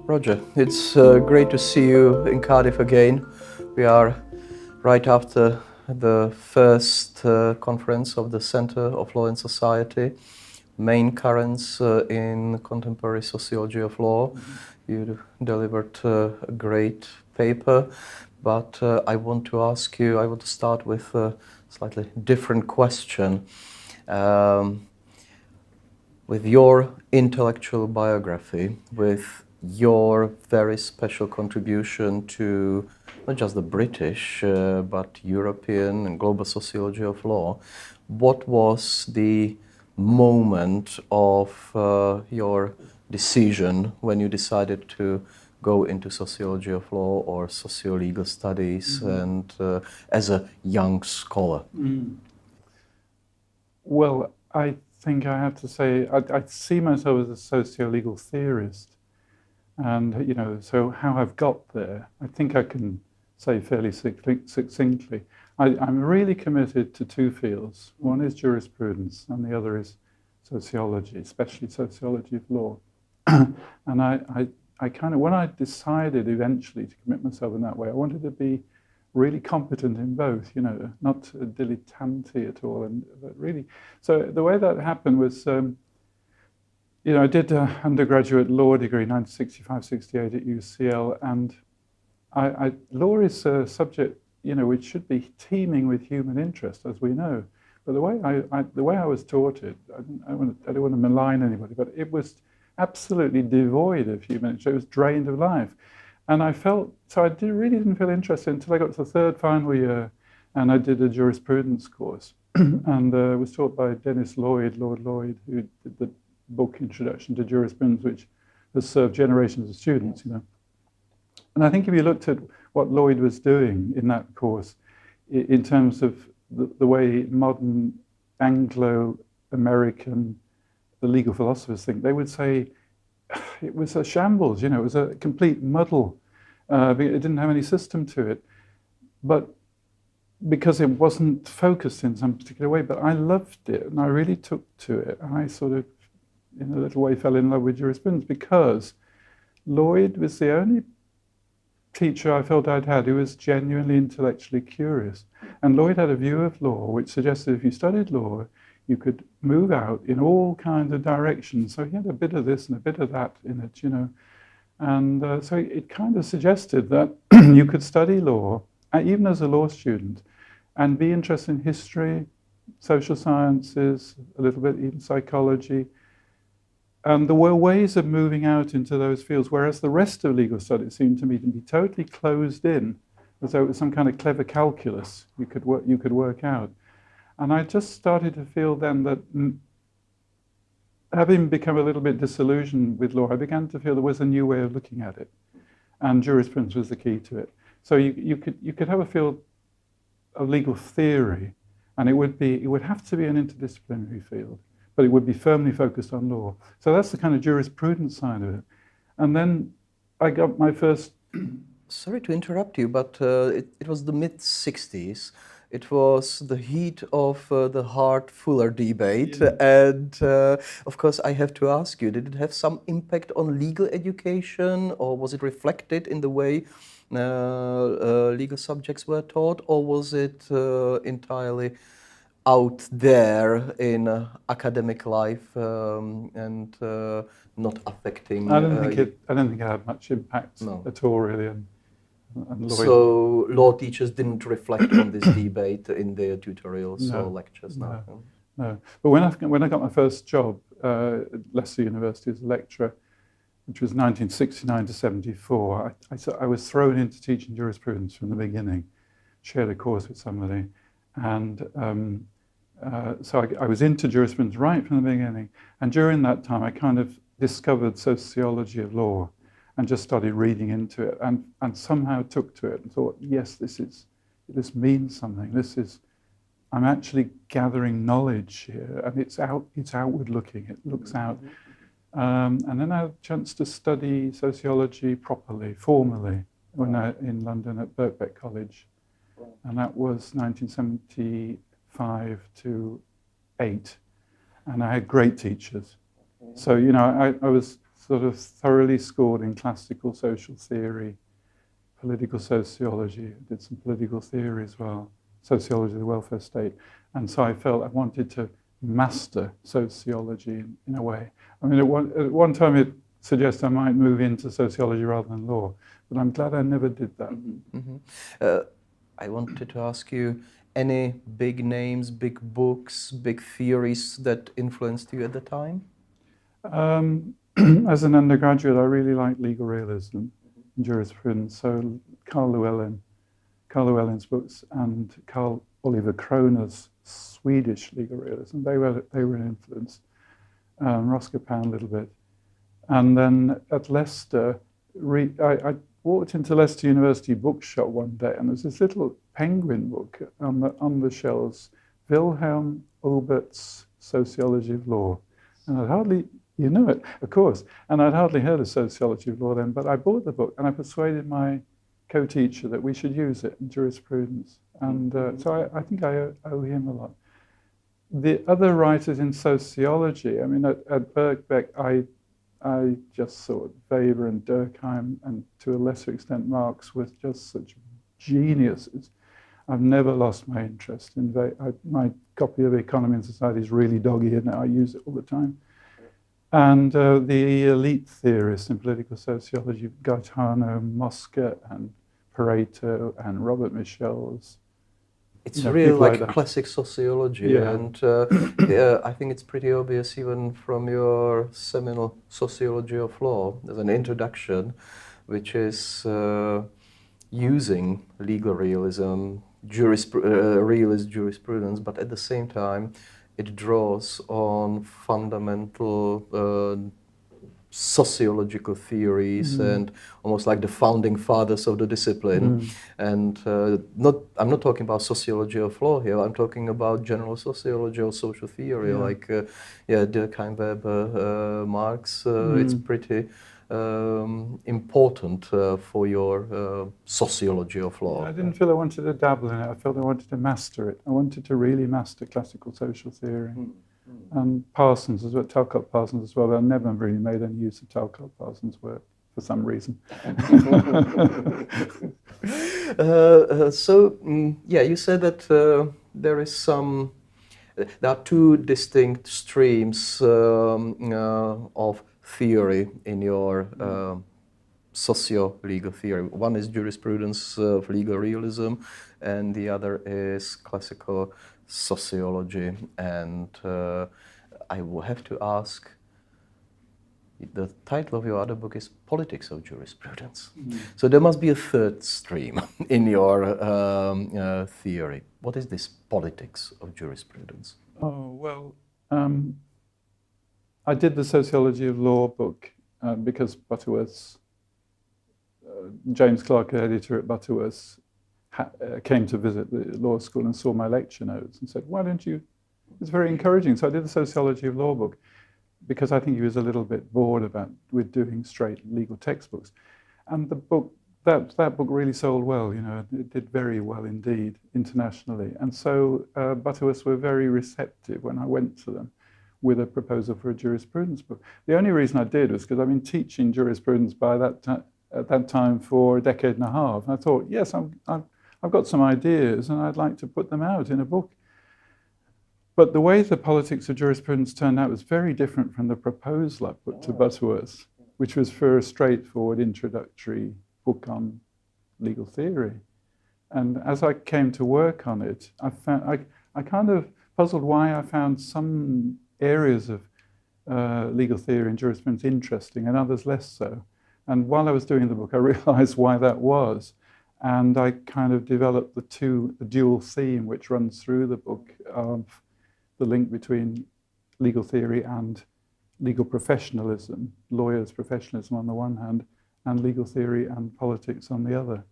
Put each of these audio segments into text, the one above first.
Roger, it's great to see you in Cardiff again. We are right after the first conference of the Centre of Law and Society, Main Currents in Contemporary Sociology of Law. You delivered a great paper, but I want to start with a slightly different question. With your intellectual biography, with your very special contribution to not just the British, but European and global sociology of law, what was the moment of your decision when you decided to go into sociology of law or socio-legal studies and as a young scholar? Well, I think I have to say I see myself as a socio-legal theorist, and so how I've got there, I think I can say fairly succinctly. I'm really committed to two fields. One is jurisprudence, and the other is sociology, especially sociology of law. And I kind of, when I decided eventually to commit myself in that way, I wanted to be really competent in both, not dilettante at all, but really. So the way that happened was, I did an undergraduate law degree, 1965-68 at UCL, and law is a subject, which should be teeming with human interest, as we know. But the way I was taught it, I don't want to malign anybody, but it was absolutely devoid of human interest. It was drained of life. And I really didn't feel interested until I got to the third final year, and I did a jurisprudence course. And was taught by Dennis Lloyd, Lord Lloyd, who did the book Introduction to Jurisprudence, which has served generations of students, And I think if you looked at what Lloyd was doing in that course, in terms of the way modern Anglo-American, the legal philosophers think, they would say, it was a shambles, it was a complete muddle. It didn't have any system to it, but because it wasn't focused in some particular way. But I loved it, and I really took to it, and I sort of, in a little way, fell in love with jurisprudence because Lloyd was the only teacher I felt I'd had who was genuinely intellectually curious. And Lloyd had a view of law which suggested if you studied law, you could move out in all kinds of directions. So he had a bit of this and a bit of that in it, And so it kind of suggested that you could study law, even as a law student, and be interested in history, social sciences, a little bit even psychology. And there were ways of moving out into those fields, whereas the rest of legal studies seemed to me to be totally closed in, as though it was some kind of clever calculus you could work out. And I just started to feel then that, having become a little bit disillusioned with law, I began to feel there was a new way of looking at it, and jurisprudence was the key to it. So you could have a field of legal theory, and it would have to be an interdisciplinary field, but it would be firmly focused on law. So that's the kind of jurisprudence side of it. And then I got my first. Sorry to interrupt you, but it was the mid-60s. It was the heat of the Hart-Fuller debate, and of course I have to ask you, did it have some impact on legal education, or was it reflected in the way legal subjects were taught, or was it entirely out there in academic life and not affecting? I don't think it had much impact at all, really. And so law teachers didn't reflect on this debate in their tutorials or lectures? No. But when I got my first job at Leicester University as a lecturer, which was 1969 to 74, I was thrown into teaching jurisprudence from the beginning, shared a course with somebody, and so I was into jurisprudence right from the beginning. And during that time, I kind of discovered sociology of law, and just started reading into it, and somehow took to it and thought, yes, this means something. I'm actually gathering knowledge here, and it's outward looking. It looks out. And then I had a chance to study sociology properly, formally, in London at Birkbeck College, and that was 1975 to 8, and I had great teachers. So I was sort of thoroughly scored in classical social theory, political sociology, did some political theory as well, sociology of the welfare state. And so I felt I wanted to master sociology in a way. I mean, at one time it suggested I might move into sociology rather than law, but I'm glad I never did that. I wanted to ask you, any big names, big books, big theories that influenced you at the time? As an undergraduate, I really liked legal realism and jurisprudence. So Carl Llewellyn's books and Carl Oliver Kroner's Swedish legal realism, they were an influence. Roscoe Pound a little bit. And then at Leicester, I walked into Leicester University bookshop one day, and there's this little penguin book on the shelves, Wilhelm Ulbert's Sociology of Law. And I'd hardly, you know it, of course, and I'd hardly heard of sociology of law then, but I bought the book and I persuaded my co-teacher that we should use it in jurisprudence. And so I think I owe him a lot. The other writers in sociology, I mean, at Birkbeck, I just thought Weber and Durkheim, and to a lesser extent Marx, were just such geniuses. I've never lost my interest in my copy of Economy and Society is really dog-eared now. I use it all the time. And the elite theorists in political sociology, Gaetano Mosca and Pareto and Robert Michels. It's really like classic sociology, yeah. And I think it's pretty obvious even from your seminal Sociology of Law. There's an introduction which is using legal realism, realist jurisprudence, but at the same time it draws on fundamental sociological theories and almost like the founding fathers of the discipline. And I'm not talking about sociology of law here. I'm talking about general sociology or social theory, like Durkheim, Weber, Marx. It's pretty important for your sociology of law. I didn't feel I wanted to dabble in it. I felt I wanted to master it. I wanted to really master classical social theory. And Parsons as well, Talcott Parsons as well. I never really made any use of Talcott Parsons' work for some reason. You said that there are two distinct streams of theory in your socio-legal theory. One is jurisprudence of legal realism, and the other is classical sociology. And I will have to ask, the title of your other book is Politics of Jurisprudence. So there must be a third stream in your theory. What is this politics of jurisprudence? Oh, well, I did the Sociology of Law book because Butterworth's, James Clark, editor at Butterworth's, came to visit the law school and saw my lecture notes and said, why don't you, it's very encouraging. So I did the Sociology of Law book because I think he was a little bit bored with doing straight legal textbooks. And the book, that book really sold well, you know, it did very well indeed internationally. And so Butterworths were very receptive when I went to them with a proposal for a jurisprudence book. The only reason I did was because I've been teaching jurisprudence at that time for a decade and a half. And I thought, yes, I've got some ideas and I'd like to put them out in a book. But the way the politics of jurisprudence turned out was very different from the proposal I put to Butterworth, which was for a straightforward introductory book on legal theory. And as I came to work on it, I kind of puzzled why I found some areas of legal theory and jurisprudence interesting and others less so. And while I was doing the book, I realized why that was. And I kind of developed the dual theme which runs through the book of the link between legal theory and legal professionalism, lawyers' professionalism on the one hand, and legal theory and politics on the other.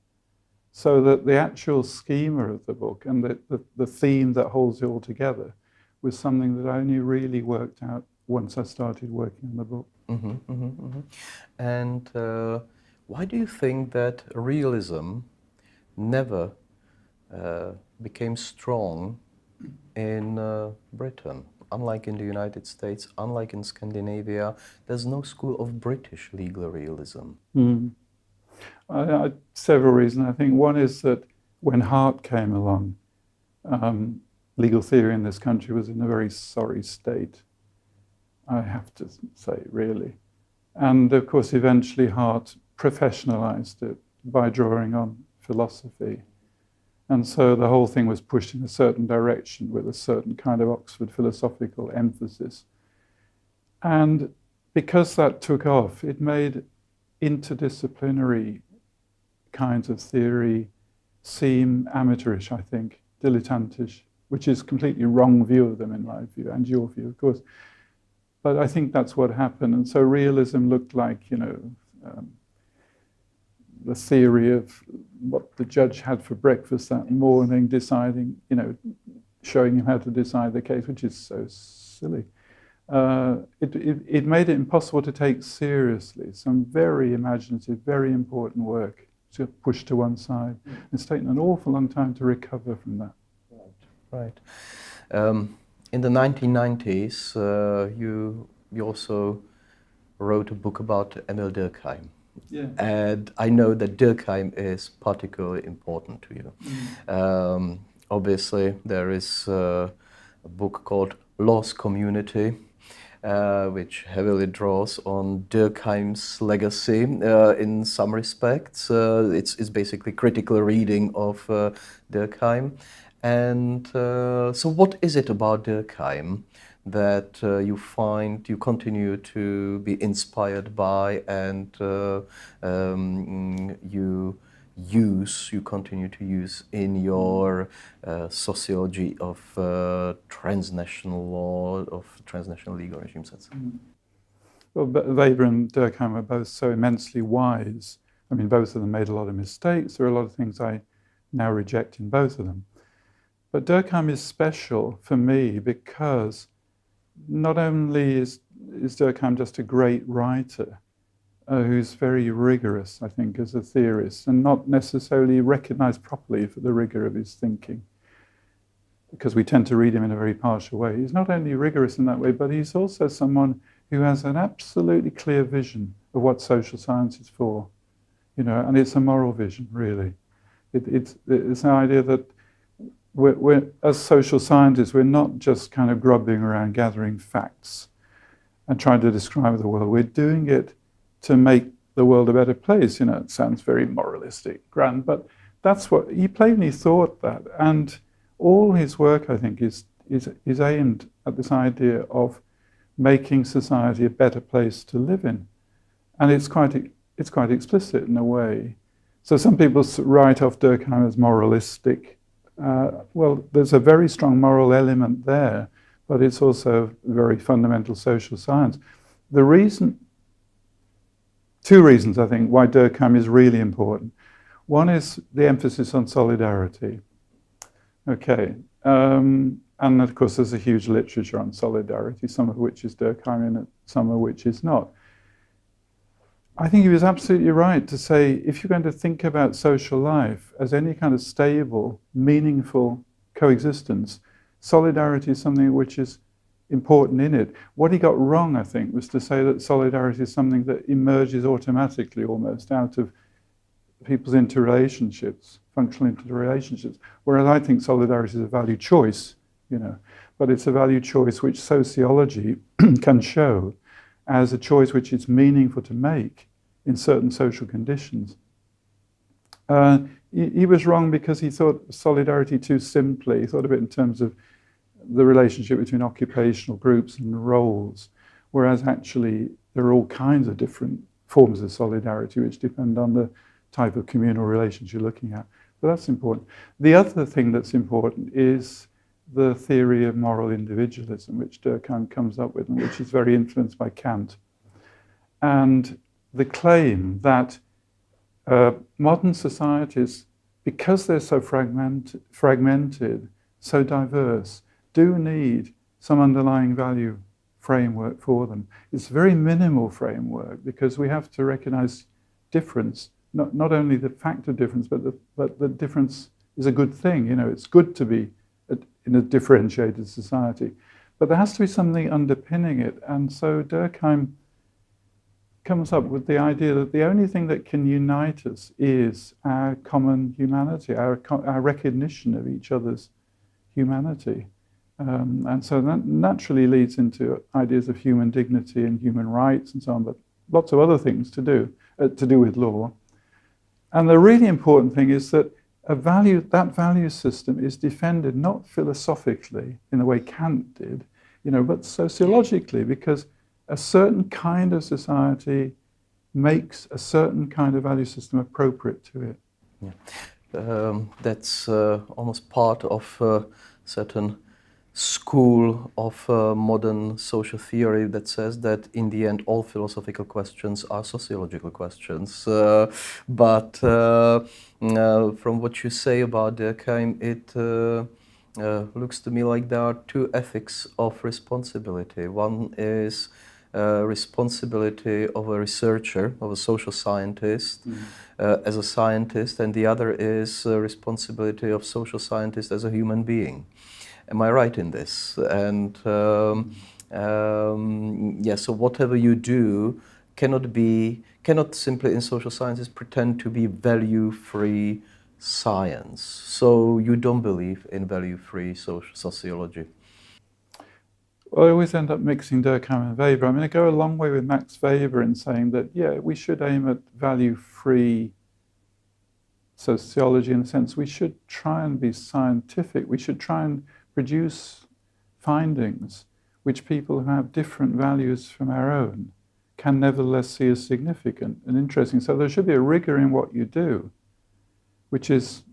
So that the actual schema of the book and the theme that holds it all together was something that I only really worked out once I started working on the book. And why do you think that realism never became strong in Britain? unlike in the United States, unlike in Scandinavia, there's no school of British legal realism. Several reasons. I think one is that when Hart came along, legal theory in this country was in a very sorry state, I have to say, really. And of course, eventually Hart professionalized it by drawing on philosophy. And so the whole thing was pushed in a certain direction with a certain kind of Oxford philosophical emphasis. And because that took off, it made interdisciplinary kinds of theory seem amateurish, I think, dilettantish, which is a completely wrong view of them in my view, and your view, of course. But I think that's what happened. And so realism looked like, the theory of what the judge had for breakfast that morning, deciding, showing him how to decide the case, which is so silly. It made it impossible to take seriously some very imaginative, very important work to push to one side. It's taken an awful long time to recover from that. Right. In the 1990s, you also wrote a book about Emil Durkheim. Yeah. And I know that Durkheim is particularly important to you. Obviously, there is a book called Law's Community, which heavily draws on Durkheim's legacy in some respects. It's basically critical reading of Durkheim. And so what is it about Durkheim that you find you continue to be inspired by, and you continue to use in your sociology of transnational law, of transnational legal regime sets? Well, Weber and Durkheim are both so immensely wise. I mean, both of them made a lot of mistakes. There are a lot of things I now reject in both of them. But Durkheim is special for me because not only is Durkheim just a great writer who's very rigorous, I think, as a theorist, and not necessarily recognized properly for the rigor of his thinking, because we tend to read him in a very partial way. He's not only rigorous in that way, but he's also someone who has an absolutely clear vision of what social science is for, and it's a moral vision, really. It's an idea that we're, as social scientists, we're not just kind of grubbing around gathering facts and trying to describe the world. We're doing it to make the world a better place. It sounds very moralistic, grand, but that's what he plainly thought that. And all his work, I think, is aimed at this idea of making society a better place to live in. And it's quite explicit in a way. So some people write off Durkheim as moralistic. Well, there's a very strong moral element there, but it's also very fundamental social science. Two reasons, I think, why Durkheim is really important. One is the emphasis on solidarity. Okay, and of course there's a huge literature on solidarity, some of which is Durkheimian, some of which is not. I think he was absolutely right to say, if you're going to think about social life as any kind of stable, meaningful coexistence, solidarity is something which is important in it. What he got wrong, I think, was to say that solidarity is something that emerges automatically almost out of people's interrelationships, functional interrelationships, whereas I think solidarity is a value choice, but it's a value choice which sociology can show as a choice which is meaningful to make in certain social conditions. He was wrong because he thought solidarity too simply. He thought of it in terms of the relationship between occupational groups and roles, whereas actually there are all kinds of different forms of solidarity which depend on the type of communal relations you're looking at. But that's important. The other thing that's important is the theory of moral individualism, which Durkheim comes up with, and which is very influenced by Kant. And the claim that modern societies, because they're so fragmented, so diverse, do need some underlying value framework for them. It's a very minimal framework because we have to recognize difference, not only the fact of difference, but the difference is a good thing. It's good to be in a differentiated society. But there has to be something underpinning it. And so Durkheim comes up with the idea that the only thing that can unite us is our common humanity, our recognition of each other's humanity. And so that naturally leads into ideas of human dignity and human rights and so on, but lots of other things to do with law. And the really important thing is that that value system is defended not philosophically in the way Kant did, but sociologically, because a certain kind of society makes a certain kind of value system appropriate to it. Yeah. That's almost part of a certain school of modern social theory that says that in the end all philosophical questions are sociological questions. But from what you say about Durkheim, it looks to me like there are two ethics of responsibility. One is responsibility of a researcher, of a social scientist, as a scientist, and the other is responsibility of social scientist as a human being. Am I right in this? And so whatever you do cannot simply in social sciences pretend to be value-free science. So you don't believe in value-free sociology? Well, I always end up mixing Durkheim and Weber. I mean, I go a long way with Max Weber in saying that, we should aim at value-free sociology in the sense we should try and be scientific. We should try and produce findings which people who have different values from our own can nevertheless see as significant and interesting. So there should be a rigor in what you do, which is,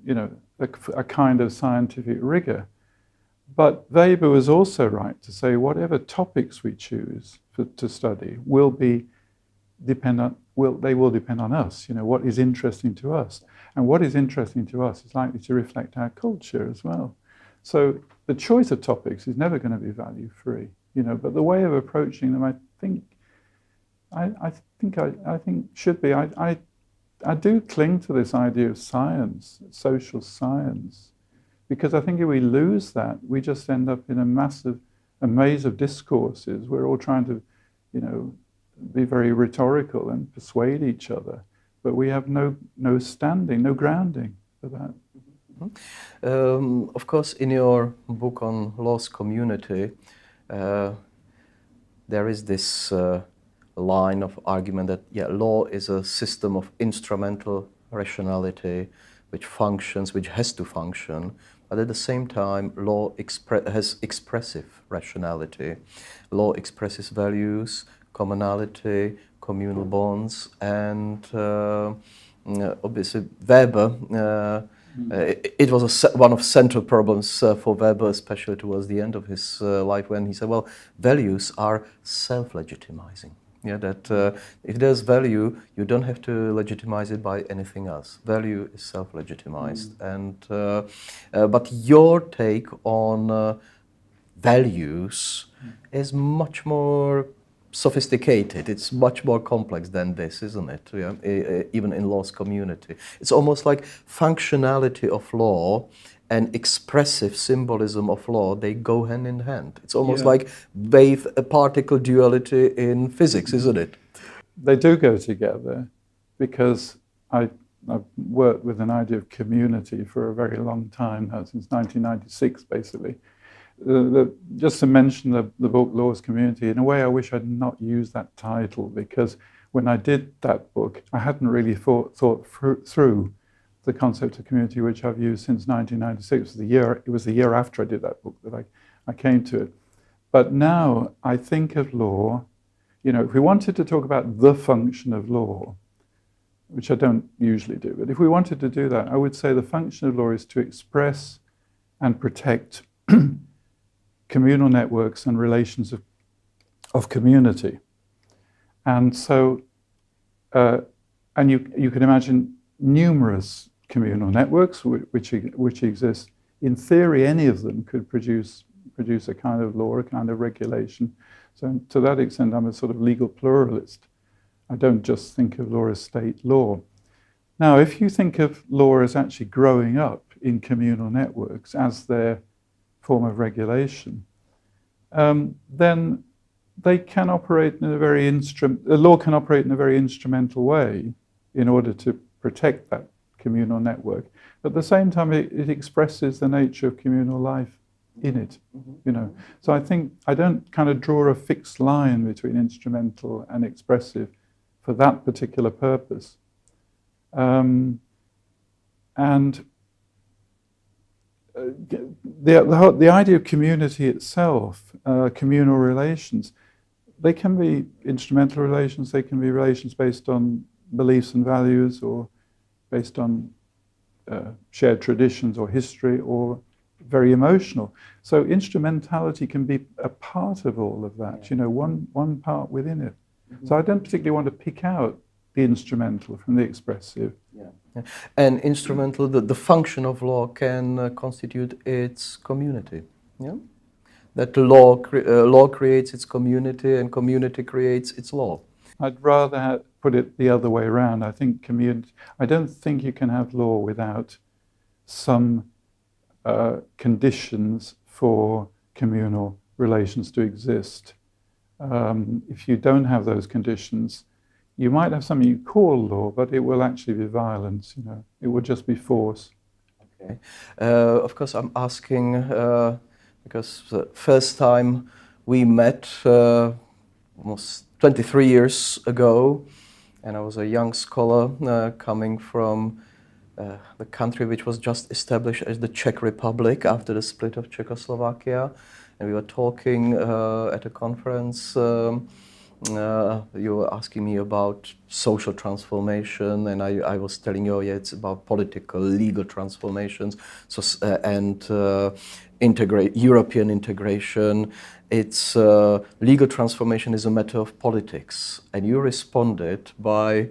a kind of scientific rigor. But Weber was also right to say whatever topics we choose to study will depend on us. What is interesting to us, and what is interesting to us is likely to reflect our culture as well. So the choice of topics is never going to be value-free, But the way of approaching them, I think should be. I do cling to this idea of science, social science, because I think if we lose that, we just end up in a maze of discourses. We're all trying to, be very rhetorical and persuade each other, but we have no standing, no grounding for that. Of course, in your book on law's community, there is this line of argument that law is a system of instrumental rationality which has to function, but at the same time, law has expressive rationality. Law expresses values, commonality, communal bonds, and obviously Weber. It was one of central problems for Weber, especially towards the end of his life, when he said, "Well, values are self-legitimizing. That if there's value, you don't have to legitimize it by anything else. Value is self-legitimized." And but your take on values is much more sophisticated. It's much more complex than this, isn't it? Even in law's community, it's almost like functionality of law and expressive symbolism of law, they go hand in hand. It's almost like wave particle duality in physics, isn't it? They do go together, because I've worked with an idea of community for a very long time now, since 1996 basically. Just to mention the book Law's Community, in a way I wish I'd not used that title, because when I did that book I hadn't really thought through the concept of community, which I've used since 1996. It was the year after I did that book that I came to it. But now I think of law, if we wanted to talk about the function of law, which I don't usually do, but if we wanted to do that, I would say the function of law is to express and protect communal networks and relations of community. And so, and you can imagine numerous communal networks which exist. In theory, any of them could produce a kind of law, a kind of regulation. So to that extent, I'm a sort of legal pluralist. I don't just think of law as state law. Now, if you think of law as actually growing up in communal networks as their form of regulation, then they can operate in a very the law can operate in a very instrumental way in order to protect that communal network. At the same time, it expresses the nature of communal life in it, you know. So I think I don't kind of draw a fixed line between instrumental and expressive for that particular purpose. And the idea of community itself, communal relations, they can be instrumental relations, they can be relations based on beliefs and values, or based on shared traditions or history, or very emotional. So instrumentality can be a part of all of that, you know, one part within it. So I don't particularly want to pick out the instrumental from the expressive. Yeah. And instrumental, the function of law can constitute its community. Yeah, that law creates its community, and community creates its law. I'd rather put it the other way around. I think I don't think you can have law without some conditions for communal relations to exist. If you don't have those conditions, you might have something you call law, but it will actually be violence, you know. It will just be force. Okay. Of course, I'm asking because the first time we met almost 23 years ago, and I was a young scholar coming from the country which was just established as the Czech Republic after the split of Czechoslovakia, and we were talking at a conference. You were asking me about social transformation, and I was telling you, yeah, it's about political, legal transformations, and European integration. It's legal transformation is a matter of politics, and you responded by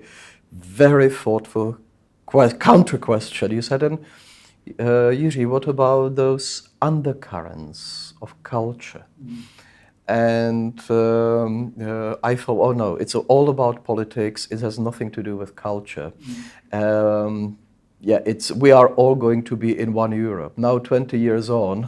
very thoughtful counter question. You said, Jiří, what about those undercurrents of culture? And I thought, oh no, it's all about politics. It has nothing to do with culture. We are all going to be in one Europe. Now, 20 years on,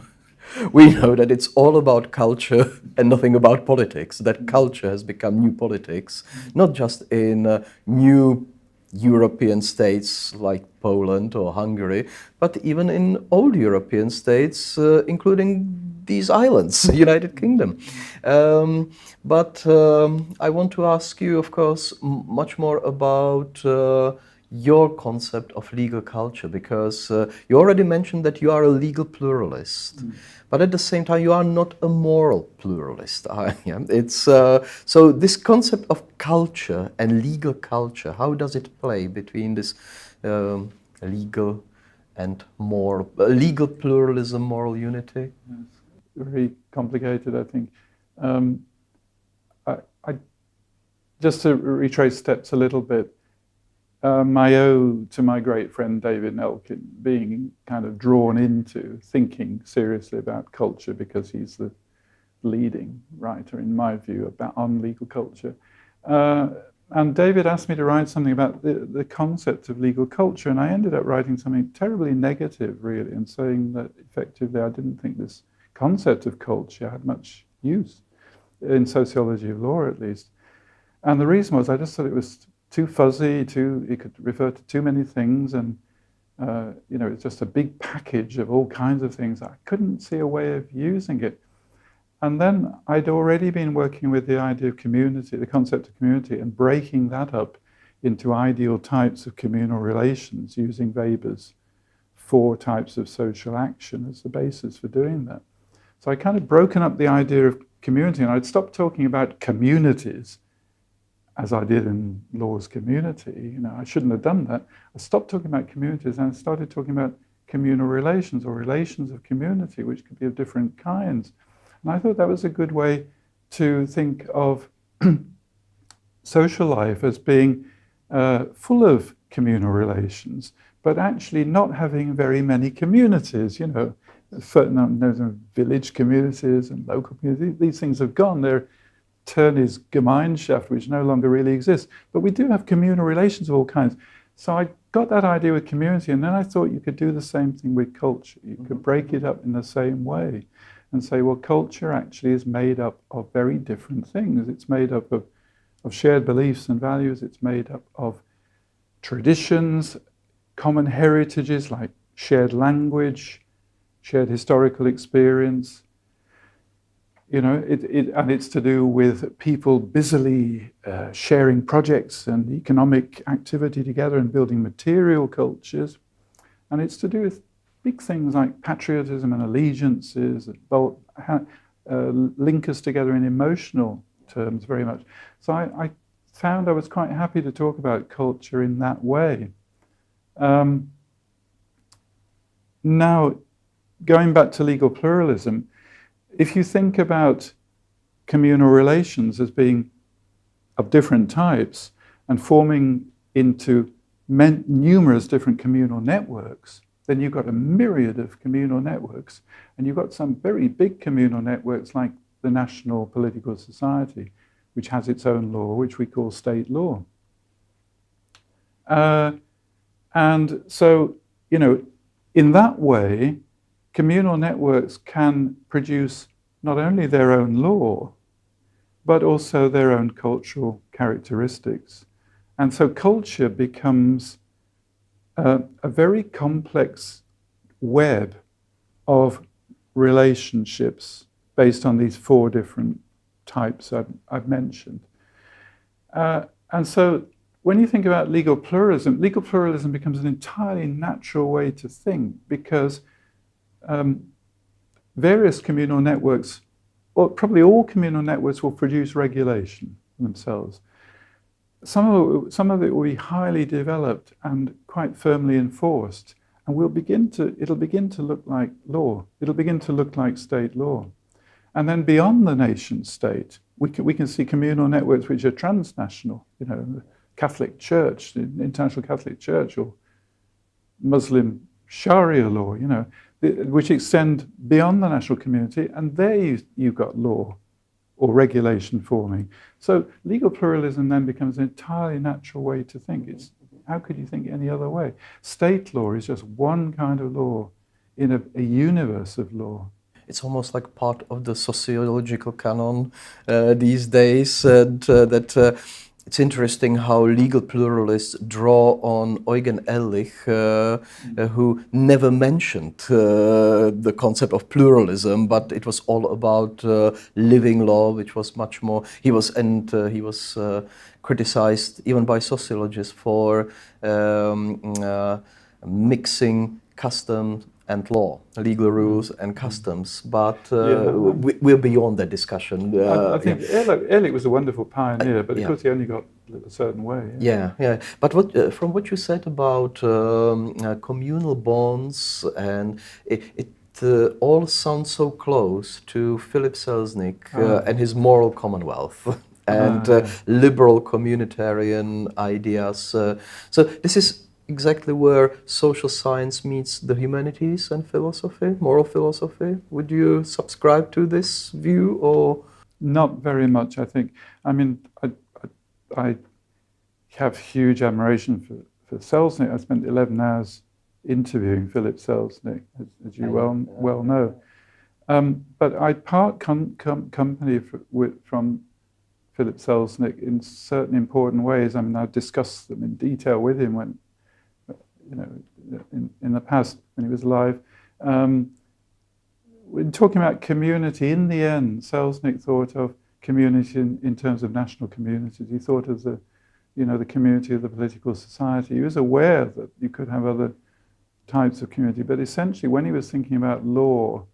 we know that it's all about culture and nothing about politics. That culture has become new politics, not just in new European states like Poland or Hungary, but even in old European states, including these islands, United Kingdom. But I want to ask you, of course, much more about your concept of legal culture, because you already mentioned that you are a legal pluralist, but at the same time you are not a moral pluralist. It's so this concept of culture and legal culture, how does it play between this legal and moral, legal pluralism, moral unity? Yes. Very complicated, I think. I just to retrace steps a little bit, I owe to my great friend David Nelkin being kind of drawn into thinking seriously about culture, because he's the leading writer, in my view, on legal culture. And David asked me to write something about the concept of legal culture, and I ended up writing something terribly negative, really, and saying that effectively I didn't think this concept of culture had much use in sociology of law, at least. And the reason was I just thought it was too fuzzy, it could refer to too many things, and it's just a big package of all kinds of things. I couldn't see a way of using it. And then I'd already been working with the idea of community, the concept of community, and breaking that up into ideal types of communal relations, using Weber's 4 types of social action as the basis for doing that. So I kind of broken up the idea of community, and I'd stopped talking about communities as I did in law's community. I shouldn't have done that. I stopped talking about communities and I started talking about communal relations, or relations of community, which could be of different kinds. And I thought that was a good way to think of social life as being full of communal relations, but actually not having very many communities, village communities and local communities. These things have gone. They're Turney's Gemeinschaft, which no longer really exists. But we do have communal relations of all kinds. So I got that idea with community, and then I thought you could do the same thing with culture. You could break it up in the same way. and say, well, culture actually is made up of very different things. It's made up of shared beliefs and values. It's made up of traditions, common heritages like shared language, shared historical experience. You know, and it's to do with people busily sharing projects and economic activity together and building material cultures. And it's to do with big things like patriotism and allegiances, that link us together in emotional terms very much. So I found I was quite happy to talk about culture in that way. Now, going back to legal pluralism, if you think about communal relations as being of different types and forming into numerous different communal networks, then you've got a myriad of communal networks, and you've got some very big communal networks like the National Political Society, which has its own law, which we call state law. And so, you know, in that way, communal networks can produce not only their own law, but also their own cultural characteristics. And so culture becomes a very complex web of relationships based on these four different types I've mentioned. And so when you think about legal pluralism becomes an entirely natural way to think, because various communal networks, or probably all communal networks, will produce regulation themselves. Some of it will be highly developed and quite firmly enforced, and it'll begin to look like law. It'll begin to look like state law. And then beyond the nation state, we can see communal networks which are transnational, you know, the Catholic Church, the International Catholic Church, or Muslim Sharia law, you know, which extend beyond the national community, and there you've got law or regulation forming. So legal pluralism then becomes an entirely natural way to think. How could you think any other way? State law is just one kind of law in a universe of law. It's almost like part of the sociological canon these days, and that it's interesting how legal pluralists draw on Eugen Ehrlich, who never mentioned the concept of pluralism, but it was all about living law, which was much more. He was criticized even by sociologists for mixing custom and law, legal rules and customs, but we're beyond that discussion. I think Ehrlich was a wonderful pioneer, but of course he only got a certain way. Yeah. But from what you said about communal bonds, and it all sounds so close to Philip Selznick and his moral commonwealth. And liberal communitarian ideas. So this is exactly where social science meets the humanities and philosophy, moral philosophy. Would you subscribe to this view, or? Not very much, I think. I mean, I have huge admiration for Selznick. I spent 11 hours interviewing Philip Selznick, as you well know. But I part company from Philip Selznick in certain important ways. I mean, I've discussed them in detail with him when, you know, in the past when he was alive. When talking about community, in the end, Selznick thought of community in terms of national communities. He thought of the community of the political society. He was aware that you could have other types of community, but essentially when he was thinking about law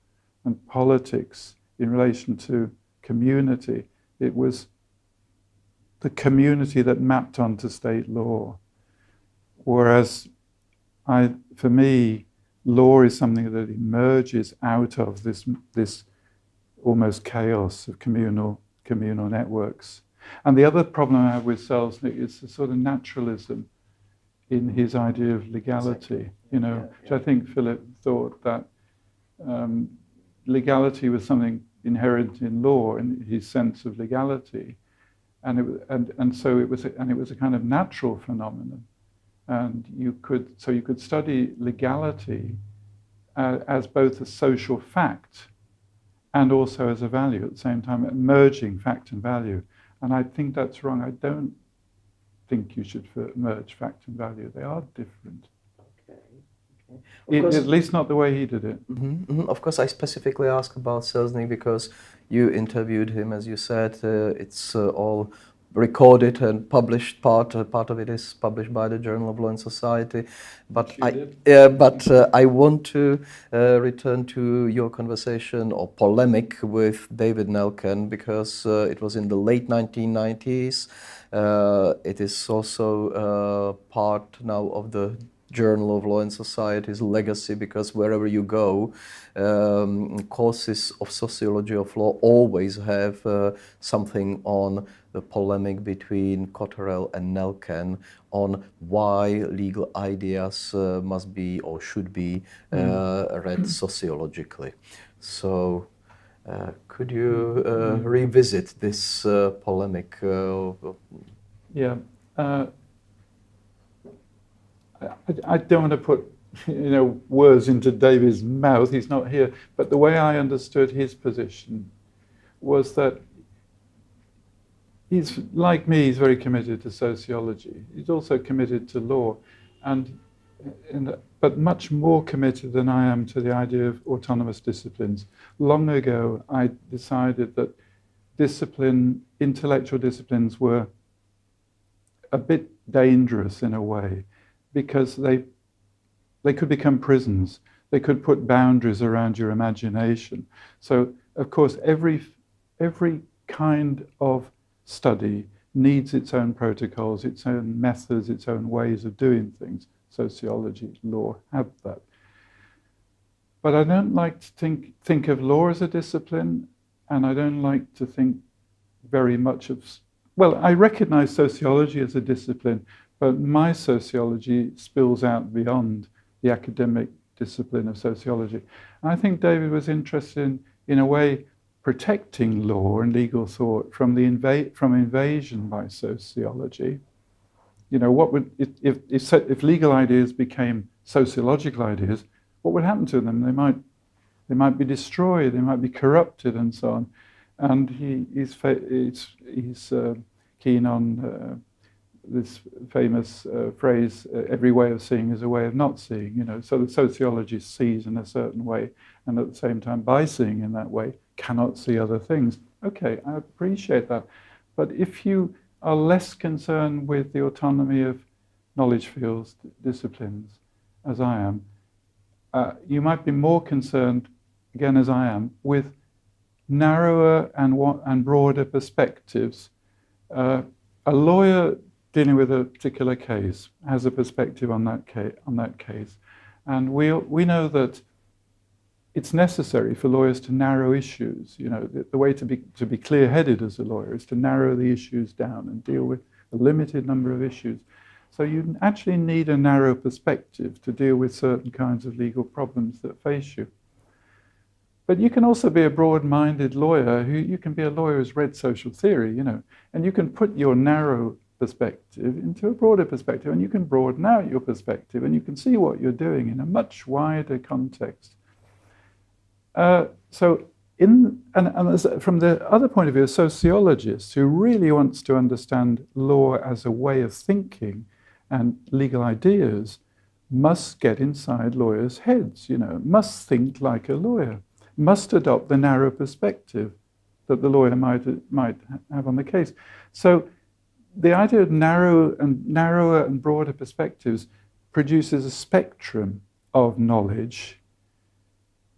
and politics in relation to community, it was the community that mapped onto state law. Whereas for me, law is something that emerges out of this almost chaos of communal networks. And the other problem I have with Selznick is the sort of naturalism in his idea of legality. You know, which I think Philip thought that legality was something inherent in law, in his sense of legality, and so it was a kind of natural phenomenon. And you could study legality as both a social fact and also as a value at the same time, merging fact and value. And I think that's wrong. I don't think you should merge fact and value. They are different. At least not the way he did it. Mm-hmm, mm-hmm. Of course, I specifically ask about Selznick because you interviewed him, as you said. It's all recorded and published. Part of it is published by the Journal of Law and Society. But I want to return to your conversation or polemic with David Nelken because it was in the late 1990s. It is also part now of the Journal of Law and Society's legacy, because wherever you go, courses of sociology of law always have something on the polemic between Cotterrell and Nelken on why legal ideas must be or should be read sociologically. So could you revisit this polemic? Yeah. I don't want to put, words into David's mouth. He's not here. But the way I understood his position was that he's, like me, he's very committed to sociology. He's also committed to law, but much more committed than I am to the idea of autonomous disciplines. Long ago, I decided that intellectual disciplines were a bit dangerous in a way, because they could become prisons. They could put boundaries around your imagination. So, of course, every kind of study needs its own protocols, its own methods, its own ways of doing things. Sociology, law have that. But I don't like to think of law as a discipline, and I don't like to think very much of... Well, I recognize sociology as a discipline, but my sociology spills out beyond the academic discipline of sociology. And I think David was interested in a way, protecting law and legal thought from invasion by sociology. What would if legal ideas became sociological ideas? What would happen to them? They might be destroyed. They might be corrupted, and so on. And he's keen on this famous phrase, every way of seeing is a way of not seeing, so the sociologist sees in a certain way, and at the same time, by seeing in that way, cannot see other things. Okay, I appreciate that. But if you are less concerned with the autonomy of knowledge fields, disciplines, as I am, you might be more concerned, again as I am, with narrower and broader perspectives. A lawyer dealing with a particular case has a perspective on that case, and we know that it's necessary for lawyers to narrow issues. The way to be clear-headed as a lawyer is to narrow the issues down and deal with a limited number of issues. So you actually need a narrow perspective to deal with certain kinds of legal problems that face you. But you can also be a broad-minded lawyer. You can be a lawyer who's read social theory, and you can put your narrow perspective into a broader perspective, and you can broaden out your perspective, and you can see what you're doing in a much wider context. From the other point of view, a sociologist who really wants to understand law as a way of thinking and legal ideas must get inside lawyers' heads, must think like a lawyer, must adopt the narrow perspective that the lawyer might have on the case. So the idea of narrower and broader perspectives produces a spectrum of knowledge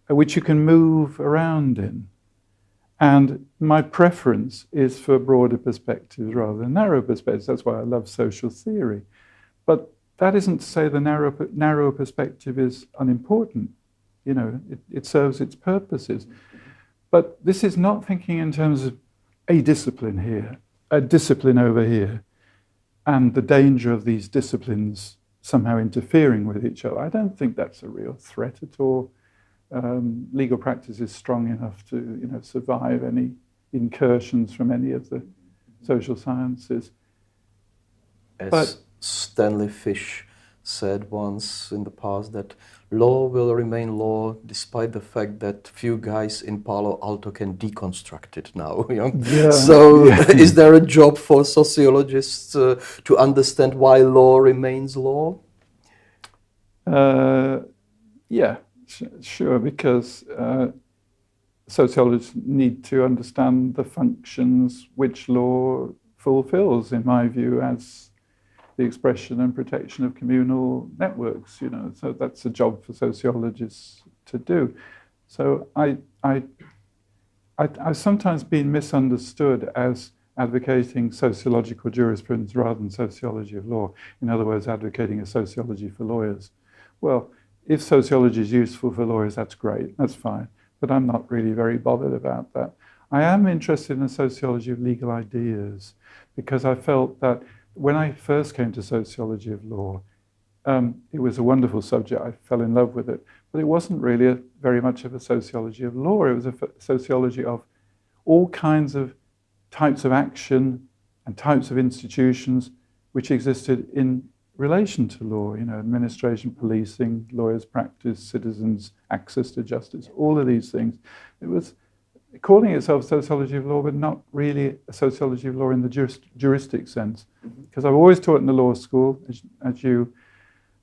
which you can move around in. And my preference is for broader perspectives rather than narrow perspectives. That's why I love social theory. But that isn't to say the narrow perspective is unimportant. It serves its purposes. But this is not thinking in terms of a discipline here, a discipline over here, and the danger of these disciplines somehow interfering with each other. I don't think that's a real threat at all. Legal practice is strong enough to, survive any incursions from any of the social sciences. As Stanley Fish said once in the past that law will remain law despite the fact that few guys in Palo Alto can deconstruct it now. You know? Yeah. So is there a job for sociologists to understand why law remains law? Yeah, sure, because sociologists need to understand the functions which law fulfills, in my view, as the expression and protection of communal networks. You know, so that's a job for sociologists to do. So I've sometimes been misunderstood as advocating sociological jurisprudence rather than sociology of law. In other words, advocating a sociology for lawyers. Well, if sociology is useful for lawyers, that's great, that's fine. But I'm not really very bothered about that. I am interested in the sociology of legal ideas because I felt that when I first came to sociology of law, it was a wonderful subject. I fell in love with it. But it wasn't really very much of a sociology of law. It was a sociology of all kinds of types of action and types of institutions which existed in relation to law, you know, administration, policing, lawyers' practice, citizens' access to justice, all of these things. It was calling itself sociology of law, but not really a sociology of law in the juristic sense. Because I've always taught in the law school, as you,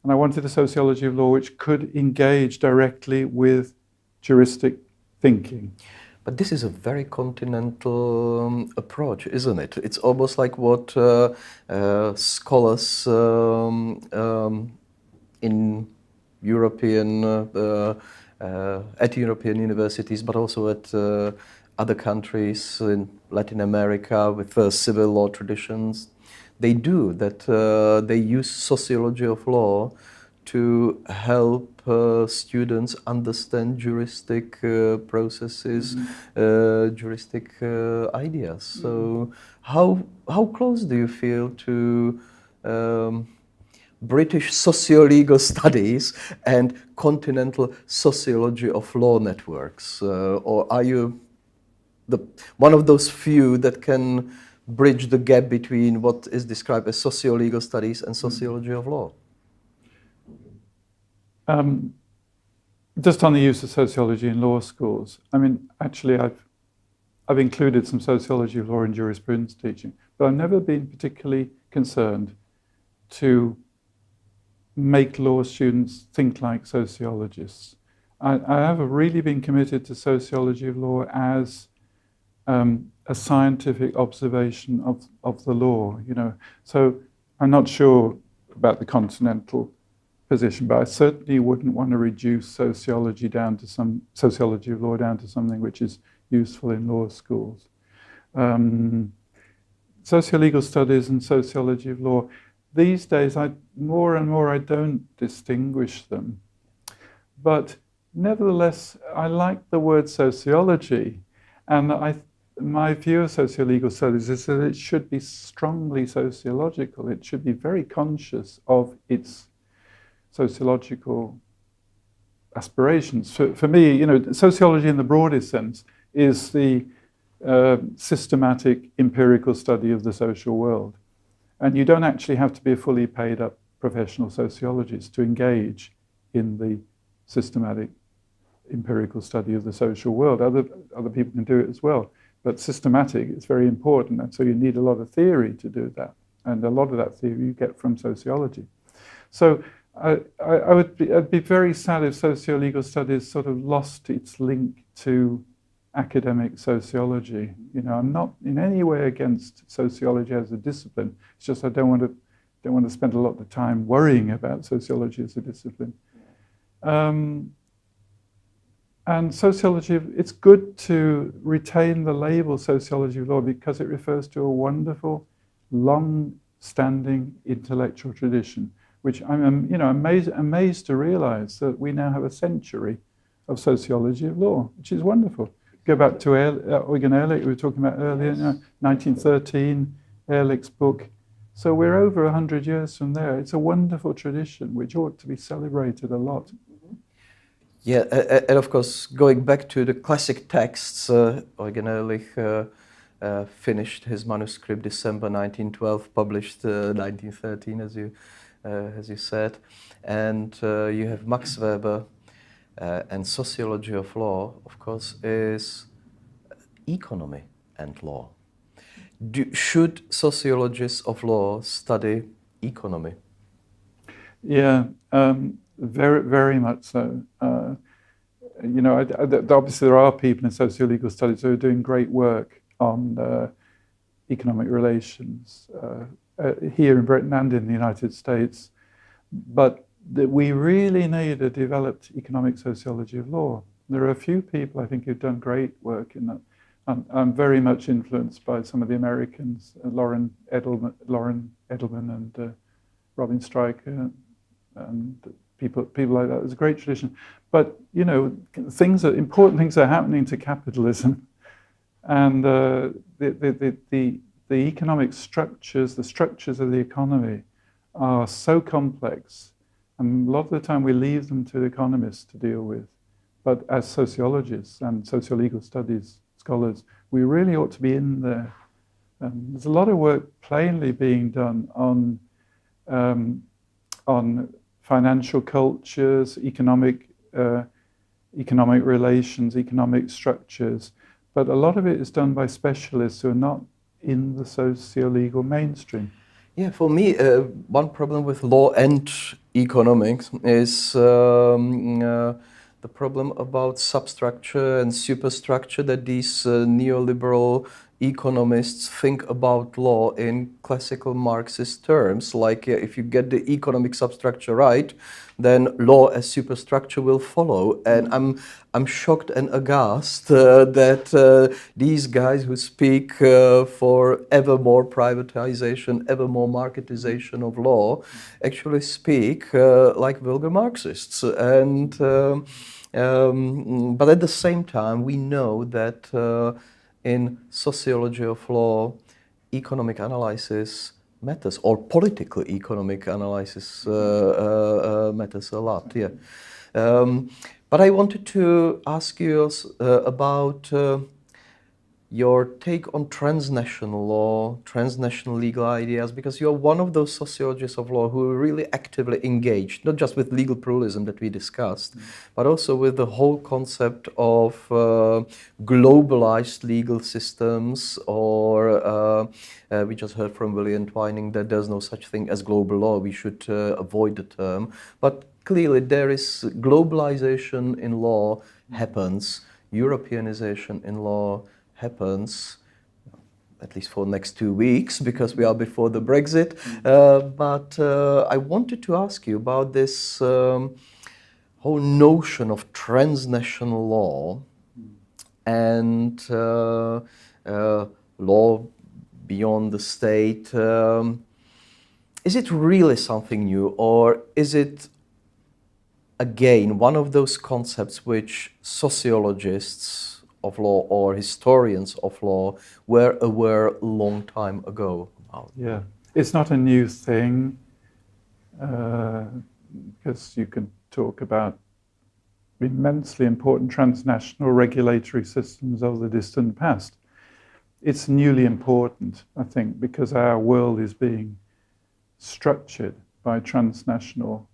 and I wanted a sociology of law which could engage directly with juristic thinking. But this is a very continental approach, isn't it? It's almost like what scholars in European, at European universities, but also at other countries in Latin America with civil law traditions, they do, that they use sociology of law to help students understand juristic processes, juristic ideas. So how close do you feel to British socio-legal studies and continental sociology of law networks? Or are you one of those few that can bridge the gap between what is described as socio-legal studies and sociology of law? Just on the use of sociology in law schools, I mean, actually I've included some sociology of law in jurisprudence teaching, but I've never been particularly concerned to make law students think like sociologists. I have really been committed to sociology of law as a scientific observation of the law, you know. So I'm not sure about the continental position, but I certainly wouldn't want to reduce sociology of law down to something which is useful in law schools. Socio-legal studies and sociology of law, these days, more and more I don't distinguish them. But nevertheless, I like the word sociology, and my view of socio-legal studies is that it should be strongly sociological. It should be very conscious of its sociological aspirations. For me, you know, sociology in the broadest sense is the systematic empirical study of the social world. And you don't actually have to be a fully paid up professional sociologist to engage in the systematic empirical study of the social world. Other people can do it as well. But systematic is very important, and so you need a lot of theory to do that. And a lot of that theory you get from sociology. So I'd be very sad if socio-legal studies sort of lost its link to academic sociology. You know, I'm not in any way against sociology as a discipline. It's just I don't want to spend a lot of time worrying about sociology as a discipline. And sociology, it's good to retain the label sociology of law because it refers to a wonderful, long-standing intellectual tradition, which I'm amazed to realize that we now have a century of sociology of law, which is wonderful. Go back to Eugen Ehrlich, we were talking about earlier, 1913, Ehrlich's book. So we're over 100 years from there. It's a wonderful tradition which ought to be celebrated a lot. Yeah, and of course, going back to the classic texts, Eugen Ehrlich finished his manuscript December 1912, published 1913, as you as you said, and you have Max Weber, and sociology of law, of course, is economy and law. Should sociologists of law study economy? Yeah, very, very much so. Obviously there are people in socio-legal studies who are doing great work on economic relations here in Britain and in the United States, but we really need a developed economic sociology of law. There are a few people I think who've done great work in that. I'm very much influenced by some of the Americans, Lauren Edelman and Robin Stryker, and people like that. There's a great tradition. But important things are happening to capitalism, and the economic structures, the structures of the economy, are so complex, and a lot of the time we leave them to economists to deal with. But as sociologists and socio-legal studies scholars, we really ought to be in there. There's a lot of work plainly being done on financial cultures, economic relations, economic structures, but a lot of it is done by specialists who are not in the socio-legal mainstream. Yeah, for me, one problem with law and economics is the problem about substructure and superstructure, that these neoliberal economists think about law in classical Marxist terms. Like if you get the economic substructure right, then law as superstructure will follow. And I'm shocked and aghast that these guys who speak for ever more privatization, ever more marketization of law, actually speak like vulgar Marxists. And but at the same time, we know that in sociology of law, economic analysis matters, or political economic analysis matters a lot. Yeah. But I wanted to ask you about your take on transnational law, transnational legal ideas, because you're one of those sociologists of law who are really actively engaged, not just with legal pluralism that we discussed, but also with the whole concept of globalized legal systems, or we just heard from William Twining that there's no such thing as global law. We should avoid the term. But clearly there is globalization in law happens, Europeanization in law happens, at least for the next 2 weeks, because we are before the Brexit. But I wanted to ask you about this whole notion of transnational law and law beyond the state. Is it really something new, or is it again one of those concepts which sociologists of law or historians of law were aware a long time ago about? Yeah, it's not a new thing, because you can talk about immensely important transnational regulatory systems of the distant past. It's newly important, I think, because our world is being structured by transnational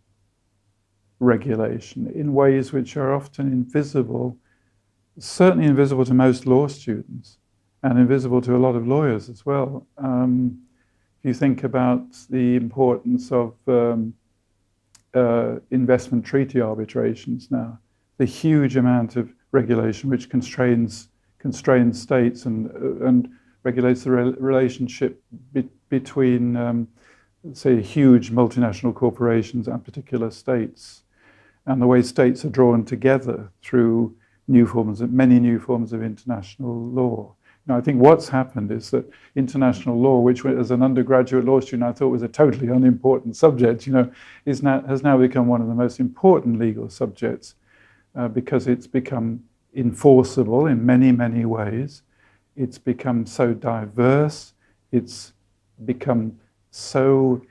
regulation in ways which are often invisible, certainly invisible to most law students and invisible to a lot of lawyers as well. If you think about the importance of investment treaty arbitrations now, the huge amount of regulation which constrains states and regulates the relationship between, say, huge multinational corporations and particular states, and the way states are drawn together through many new forms of international law. Now, I think what's happened is that international law, which as an undergraduate law student I thought was a totally unimportant subject, has now become one of the most important legal subjects because it's become enforceable in many, many ways. It's become so diverse. It's become so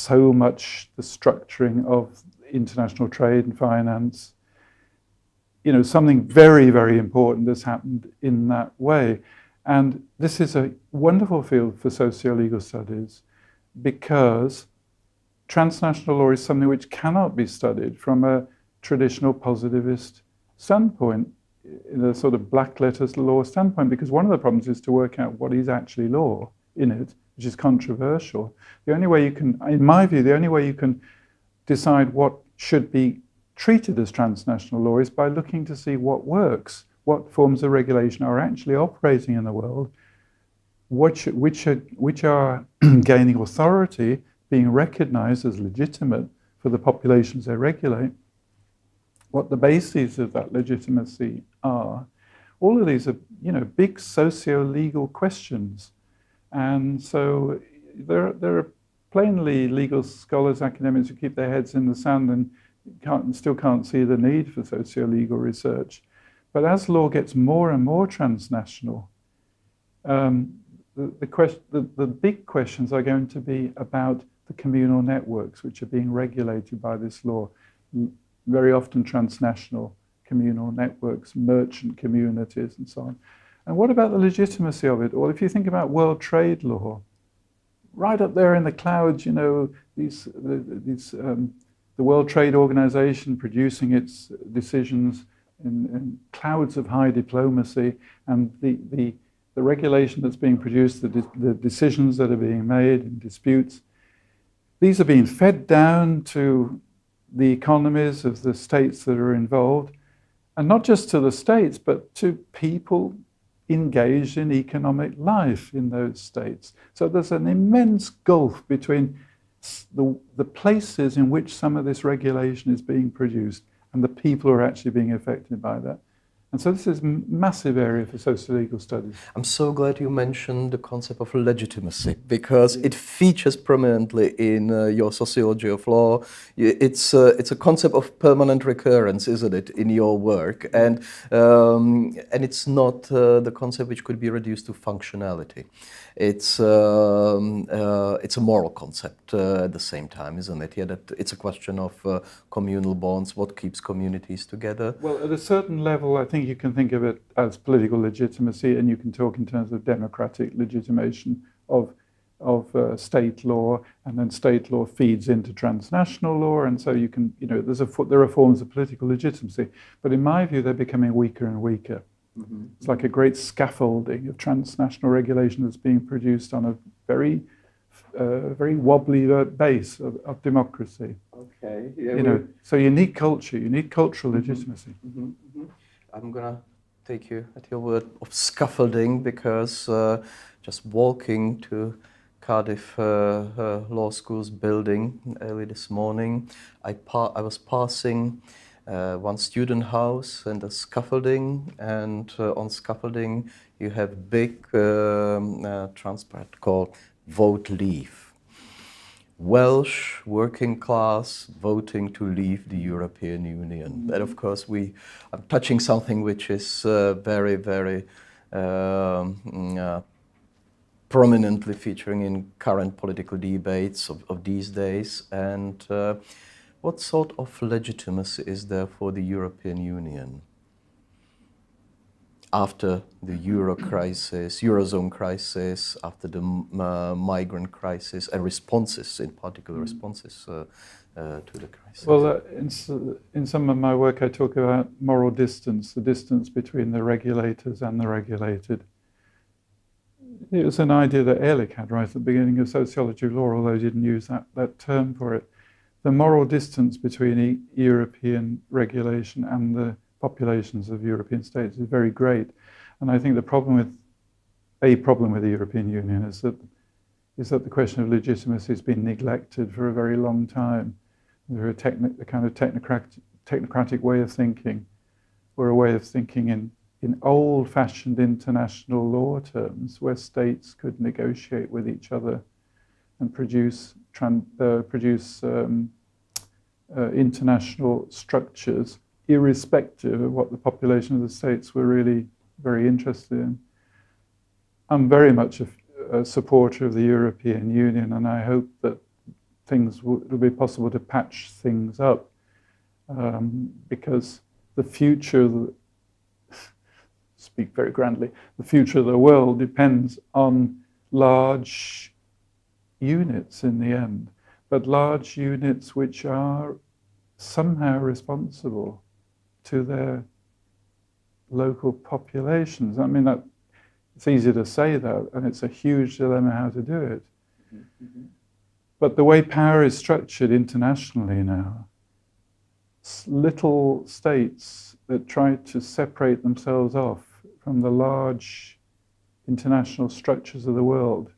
much the structuring of international trade and finance. Something very, very important has happened in that way. And this is a wonderful field for socio-legal studies because transnational law is something which cannot be studied from a traditional positivist standpoint, in a sort of black letters law standpoint, because one of the problems is to work out what is actually law in it, which is controversial. The only way you can, in my view, the only way you can decide what should be treated as transnational law is by looking to see what works, what forms of regulation are actually operating in the world, which are gaining authority, being recognized as legitimate for the populations they regulate, what the bases of that legitimacy are. All of these are, big socio-legal questions. And so there are plainly legal scholars, academics who keep their heads in the sand and still can't see the need for socio-legal research. But as law gets more and more transnational, the big questions are going to be about the communal networks which are being regulated by this law, very often transnational communal networks, merchant communities, and so on. And what about the legitimacy of it? Well, if you think about world trade law, right up there in the clouds, the World Trade Organization producing its decisions in clouds of high diplomacy, and the regulation that's being produced, the decisions that are being made in disputes, these are being fed down to the economies of the states that are involved, and not just to the states, but to people engaged in economic life in those states. So there's an immense gulf between the places in which some of this regulation is being produced and the people who are actually being affected by that. And so this is a massive area for socio-legal studies. I'm so glad you mentioned the concept of legitimacy, because it features prominently in your sociology of law. It's a concept of permanent recurrence, isn't it, in your work? And it's not the concept which could be reduced to functionality. It's a moral concept at the same time, isn't it? Yeah, that it's a question of communal bonds, what keeps communities together. Well, at a certain level, I think you can think of it as political legitimacy, and you can talk in terms of democratic legitimation of state law, and then state law feeds into transnational law, and so you can, there are forms of political legitimacy, but in my view, they're becoming weaker and weaker. Mm-hmm. It's like a great scaffolding of transnational regulation that's being produced on a very wobbly base of democracy. Okay. Yeah, so you need culture, you need cultural legitimacy. Mm-hmm. Mm-hmm. I'm gonna take you at your word of scaffolding, because just walking to Cardiff Law School's building early this morning, I was passing one student house and a scaffolding, and on scaffolding you have big transparent called Vote Leave. Welsh working class voting to leave the European Union. And of course I'm touching something which is very, very prominently featuring in current political debates of these days. And what sort of legitimacy is there for the European Union after the Eurozone crisis, after the migrant crisis, and responses, in particular responses to the crisis? Well, in some of my work, I talk about moral distance, the distance between the regulators and the regulated. It was an idea that Ehrlich had right at the beginning of sociology of law, although he didn't use that term for it. The moral distance between European regulation and the populations of European states is very great. And I think the problem with the European Union is that the question of legitimacy has been neglected for a very long time. We're a kind of technocratic way of thinking. We're a way of thinking in old-fashioned international law terms, where states could negotiate with each other and produce international structures, irrespective of what the population of the states were really very interested in. I'm very much a supporter of the European Union, and I hope that it'll be possible to patch things up, because the future, speak very grandly, the future of the world depends on large units in the end. but large units which are somehow responsible to their local populations. I mean, that it's easy to say that, and it's a huge dilemma how to do it. Mm-hmm. But the way power is structured internationally now, little states that try to separate themselves off from the large international structures of the world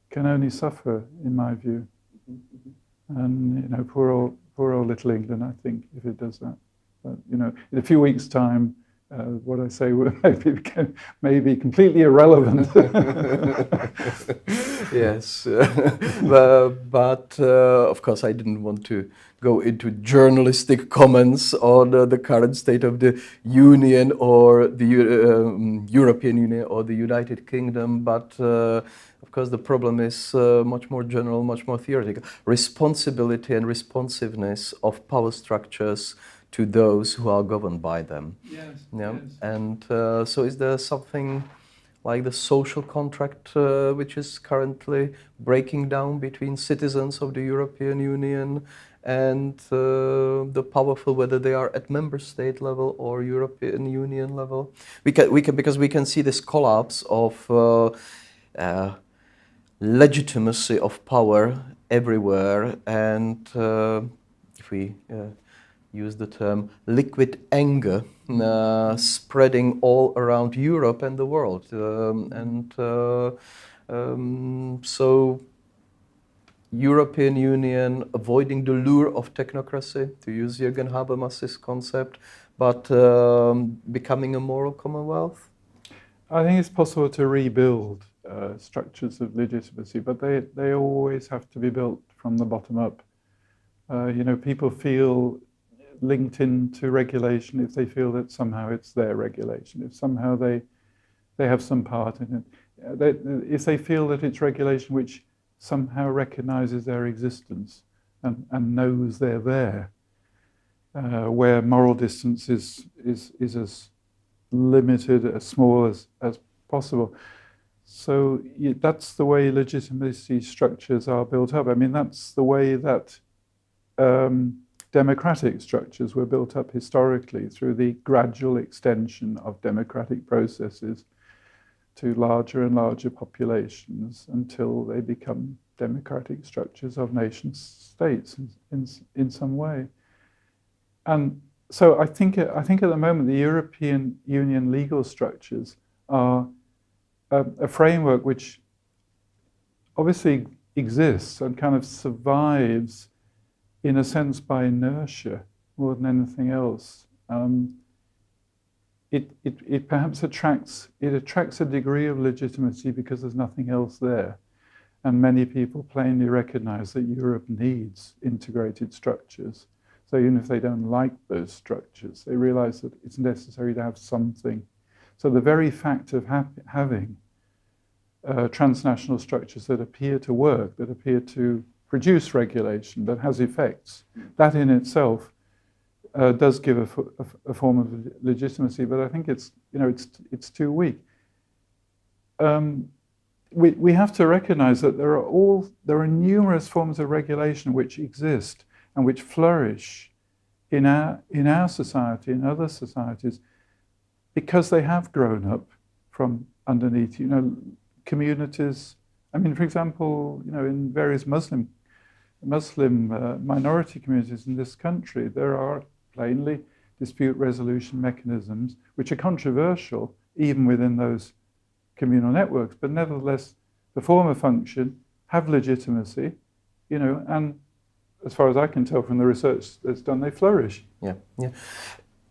can only suffer, in my view. Mm-hmm. And poor old little England, I think, if it does that. But in a few weeks' time, what I say may be completely irrelevant. Yes, but of course I didn't want to go into journalistic comments on the current state of the Union or the European Union or the United Kingdom, but of course the problem is much more general, much more theoretical. Responsibility and responsiveness of power structures to those who are governed by them. Yes. Yeah. Yes. And so is there something like the social contract which is currently breaking down between citizens of the European Union and the powerful, whether they are at member state level or European Union level? Because we can see this collapse of legitimacy of power everywhere, and if we use the term liquid anger spreading all around Europe and the world. So European Union avoiding the lure of technocracy, to use Jürgen Habermas's concept, but becoming a moral commonwealth? I think it's possible to rebuild structures of legitimacy, but they always have to be built from the bottom up. People feel linked into regulation if they feel that somehow it's their regulation, if somehow they have some part in it. If they feel that it's regulation which somehow recognizes their existence and knows they're there, where moral distance is as limited, as small as possible. So that's the way legitimacy structures are built up. I mean, that's the way that democratic structures were built up historically, through the gradual extension of democratic processes to larger and larger populations until they become democratic structures of nation states in some way. And so I think at the moment the European Union legal structures are a framework which obviously exists and kind of survives in a sense by inertia more than anything else. It perhaps attracts a degree of legitimacy because there's nothing else there. And many people plainly recognize that Europe needs integrated structures. So even if they don't like those structures, they realize that it's necessary to have something. So the very fact of having transnational structures that appear to work, that appear to produce regulation, that has effects, that in itself does give a form of legitimacy. But I think it's too weak. We have to recognize that there are numerous forms of regulation which exist and which flourish in our society and other societies because they have grown up from underneath. Communities. I mean, for example, in various Muslim minority communities in this country, there are plainly dispute resolution mechanisms which are controversial even within those communal networks, but nevertheless perform a function, have legitimacy, and as far as I can tell from the research that's done, they flourish. Yeah.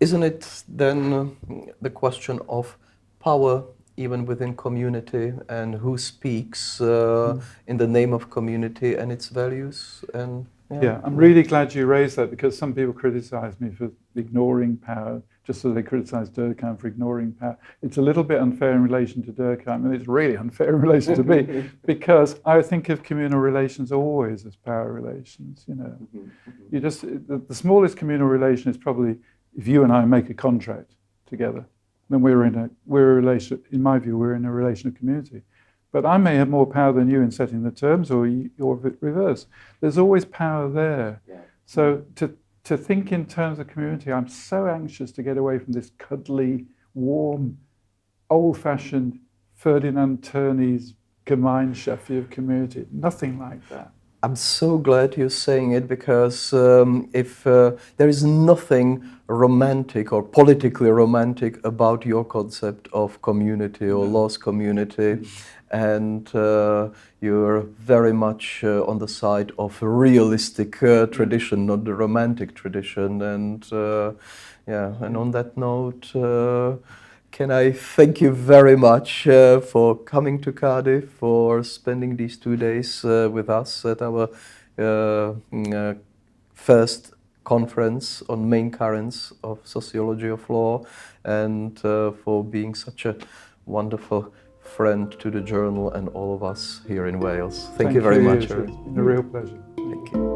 Isn't it then the question of power even within community and who speaks in the name of community and its values? And I'm really glad you raised that, because some people criticize me for ignoring power, just as they criticize Durkheim for ignoring power. It's a little bit unfair in relation to Durkheim, and it's really unfair in relation to me, because I think of communal relations always as power relations. You just the smallest communal relation is probably if you and I make a contract together. Then we're in a relation. In my view, we're in a relation of community. But I may have more power than you in setting the terms, or reverse. There's always power there. Yeah. So to think in terms of community, I'm so anxious to get away from this cuddly, warm, old-fashioned Ferdinand Turney's Gemeinschaft of community. Nothing like that. I'm so glad you're saying it, because if there is nothing romantic or politically romantic about your concept of community or lost community, and you're very much on the side of a realistic tradition, not the romantic tradition. And and on that note, can I thank you very much for coming to Cardiff, for spending these 2 days with us at our first conference on main currents of sociology of law, and for being such a wonderful friend to the journal and all of us here in Wales. Thank you very much. It's been a real pleasure. Thank you.